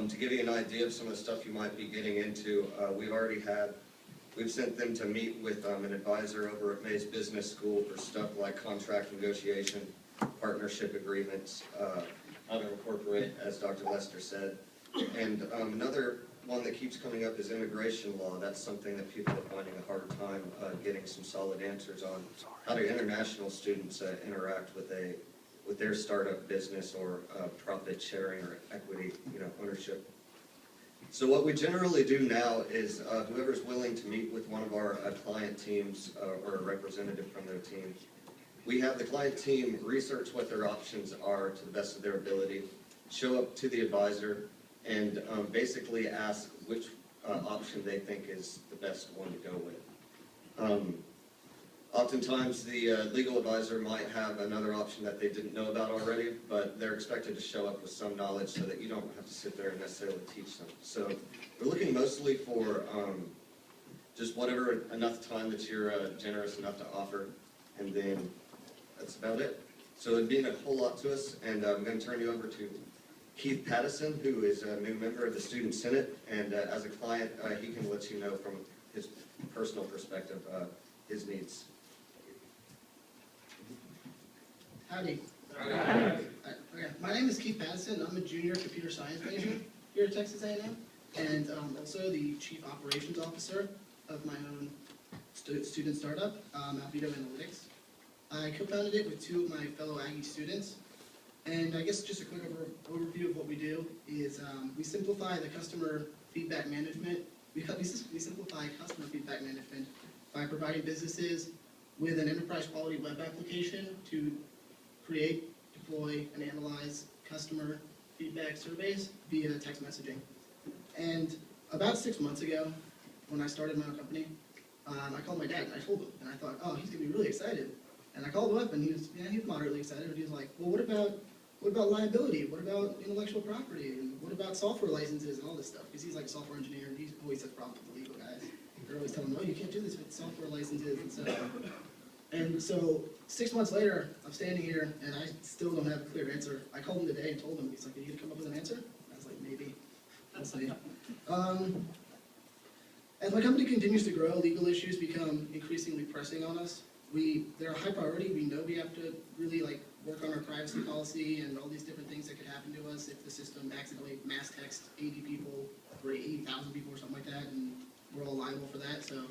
To give you an idea of some of the stuff you might be getting into, we've sent them to meet with an advisor over at Mays Business School for stuff like contract negotiation, partnership agreements, how to incorporate, as Dr. Lester said. And another one that keeps coming up is immigration law. That's something that people are finding a hard time getting some solid answers on. How do international students interact with their startup business or profit sharing or equity, ownership? So what we generally do now is whoever's willing to meet with one of our client teams or a representative from their team, we have the client team research what their options are to the best of their ability, show up to the advisor, and basically ask which option they think is the best one to go with. Oftentimes the legal advisor might have another option that they didn't know about already, but they're expected to show up with some knowledge so that you don't have to sit there and necessarily teach them. So we're looking mostly for just whatever enough time that you're generous enough to offer, and then that's about it. So it'd mean a whole lot to us, and I'm going to turn you over to Keith Pattison, who is a new member of the Student Senate, and as a client, he can let you know from his personal perspective his needs. Howdy. Okay. My name is Keith Pattison. I'm a junior computer science major here at Texas A&M, and also the Chief Operations Officer of my own student startup, Albedo Analytics. I co-founded it with two of my fellow Aggie students, and I guess just a quick overview of what we do is we simplify the customer feedback management. We simplify customer feedback management by providing businesses with an enterprise quality web application to create, deploy, and analyze customer feedback surveys via text messaging. And about 6 months ago, when I started my own company, I called my dad and I told him, and I thought, oh, he's gonna be really excited. And I called him up, and he was moderately excited, but he was like, well, what about liability? What about intellectual property? And what about software licenses and all this stuff? Because he's like a software engineer, and he always has problems with the legal guys. They're always telling him, oh, you can't do this with software licenses and stuff. And so 6 months later, I'm standing here, and I still don't have a clear answer. I called him today and told him, he's like, are you going to come up with an answer? I was like, maybe. We'll see. As my company continues to grow, legal issues become increasingly pressing on us. They're a high priority. We know we have to really work on our privacy policy and all these different things that could happen to us if the system accidentally mass text 80 people or 80,000 people or something like that, and we're all liable for that. So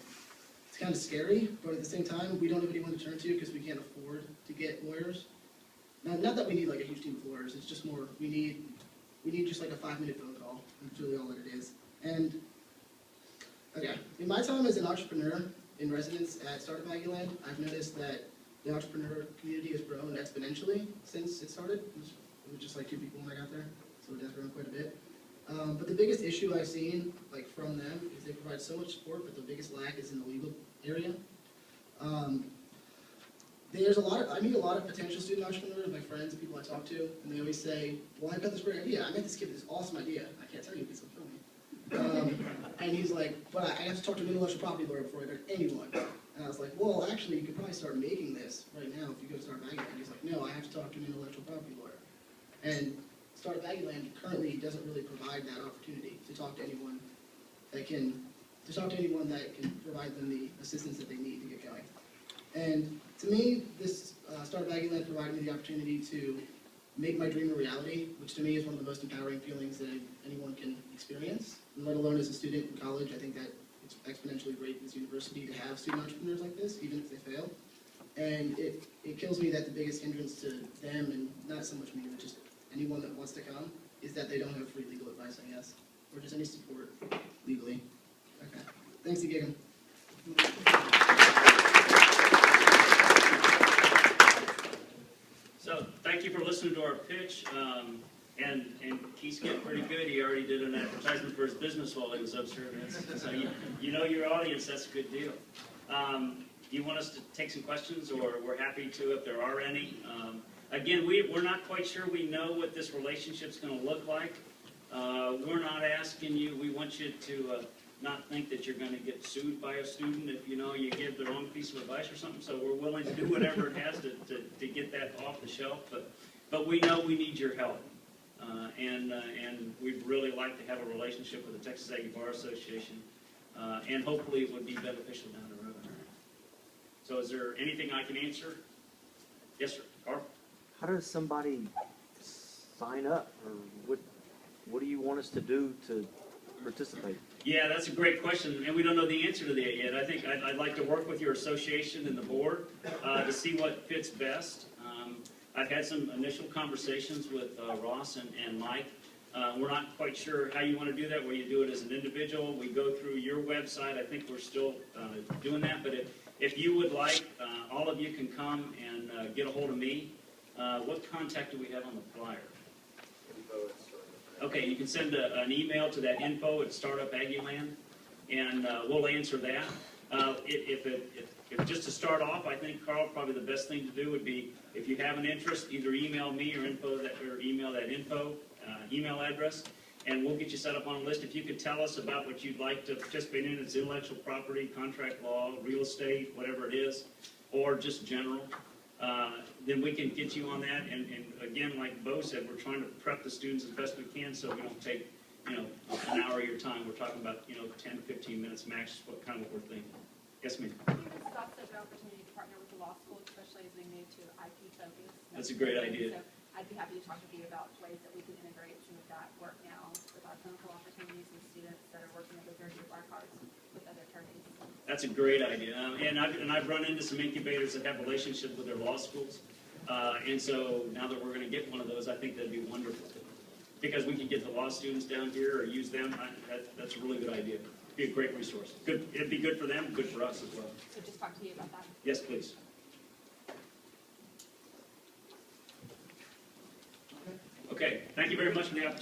it's kind of scary, but at the same time, we don't have anyone to turn to because we can't afford to get lawyers. Now, not that we need a huge team of lawyers. It's just more we need just a 5-minute phone call. That's really all that it is. And okay, in my time as an entrepreneur in residence at Startup Aggieland, I've noticed that the entrepreneur community has grown exponentially since it started. It was just 2 people when I got there, so it has grown quite a bit. But the biggest issue I've seen from them is they provide so much support, but the biggest lack is in the legal area. I meet a lot of potential student entrepreneurs, my friends, people I talk to, and they always say, well, I've got this great idea. I met this kid with this awesome idea. I can't tell you because he'll kill me. And he's like, but I have to talk to an intellectual property lawyer before I go to anyone. And I was like, well, actually, you could probably start making this right now if you go to Startup Aggieland. He's like, no, I have to talk to an intellectual property lawyer. And Startup Aggieland currently doesn't really provide that opportunity to talk to anyone that can provide them the assistance that they need to get going. And to me, this Startup Aggieland provided me the opportunity to make my dream a reality, which to me is one of the most empowering feelings that anyone can experience, let alone as a student in college. I think that it's exponentially great in this university to have student entrepreneurs like this, even if they fail. And it kills me that the biggest hindrance to them, and not so much me, but just anyone that wants to come, is that they don't have free legal advice, I guess, or just any support legally. Okay. Thanks again. So thank you for listening to our pitch. And Keith's getting pretty good. He already did an advertisement for his business while he was up here. So you know your audience. That's a good deal. Do you want us to take some questions, or we're happy to if there are any? Again, we're not quite sure we know what this relationship's going to look like. We're not asking you. We want you to not think that you're going to get sued by a student if you give the wrong piece of advice or something. So we're willing to do whatever it has to get that off the shelf. But we know we need your help. and we'd really like to have a relationship with the Texas Aggie Bar Association, and hopefully it would be beneficial down the road. So is there anything I can answer? Yes, sir. Carl? How does somebody sign up, or what do you want us to do to participate? Yeah, that's a great question, and we don't know the answer to that yet. I think I'd like to work with your association and the board to see what fits best. I've had some initial conversations with Ross and Mike. We're not quite sure how you want to do that, where you do it as an individual. We go through your website. I think we're still doing that, but if you would like, all of you can come and get a hold of me. What contact do we have on the flyer? Okay, you can send an email to that info at Startup Aggieland, and we'll answer that. If just to start off, I think, Carl, probably the best thing to do would be, if you have an interest, either email me or email that info email address, and we'll get you set up on a list. If you could tell us about what you'd like to participate in, it's intellectual property, contract law, real estate, whatever it is, or just general, then we can get you on that. And again, like Beau said, we're trying to prep the students as best we can, so we don't take an hour of your time. We're talking about 10 to 15 minutes max, what we're thinking. Yes, ma'am. This is also an opportunity to partner with the law school, especially as we move to IP focus. That's a great idea. So I'd be happy to talk with you about ways that we can integrate some of that work now with our clinical opportunities and students that are working at the Jersey Bar Cards with other attorneys. That's a great idea. And I've run into some incubators that have relationships with their law schools. And so now that we're going to get one of those, I think that'd be wonderful. Because we can get the law students down here or use them. That's a really good idea. Be a great resource. Good. It'd be good for them, good for us as well. So just talk to you about that. Yes, please. Okay. Thank you very much for the opportunity.